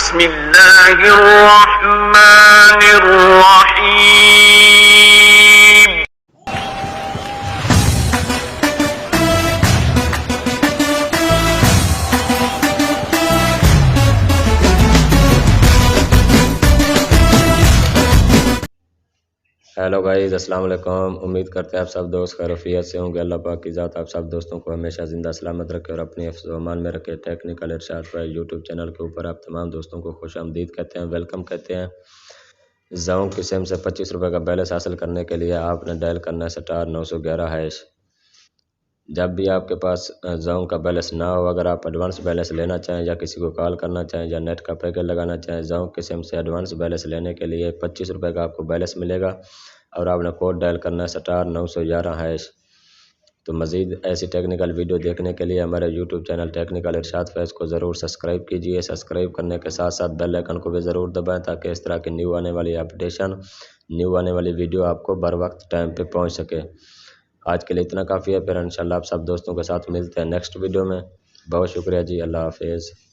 बिस्मिल्लाहिर्रहमानिर्रहीम। Hello guys, अस्सलाम वालेकुम। उम्मीद करते हैं आप सब दोस्त खैरियत से होंगे। अल्लाह पाक की ज़ात आप सब दोस्तों को हमेशा ज़िंदा सलामत रखे और अपनी हिफ्ज़ व अमान में रखे। टेक्निकल इरशाद भाई यूट्यूब चैनल के ऊपर आप तमाम दोस्तों को खुश आमदीद कहते हैं, वेलकम कहते हैं। ज़ोंक की सिम से 25 रुपये का बैलेंस हासिल करने के लिए आपने डायल करना है *911#। जब भी आपके पास ज़ोंक का बैलेंस ना हो, अगर आप एडवांस बैलेंस लेना चाहें या किसी को कॉल करना चाहें या नेट का पैकेट लगाना चाहें, ज़ोंक की सिम से एडवांस बैलेंस लेने के लिए 25 रुपये का आपको बैलेंस मिलेगा और आपने कोड डायल करना है *911#। तो मज़ीद ऐसी टेक्निकल वीडियो देखने के लिए हमारे यूट्यूब चैनल टेक्निकल इरशाद फैज़ को ज़रूर सब्सक्राइब कीजिए। सब्सक्राइब करने के साथ साथ बेल आइकन को भी ज़रूर दबाएं ताकि इस तरह की न्यू आने वाली अपडेशन, न्यू आने वाली वीडियो आपको बर वक्त टाइम पे पहुंच सके। आज के लिए इतना काफ़ी है, फिर इंशाल्लाह आप सब दोस्तों के साथ मिलते हैं नेक्स्ट वीडियो में। बहुत शुक्रिया जी, अल्लाह हाफिज़।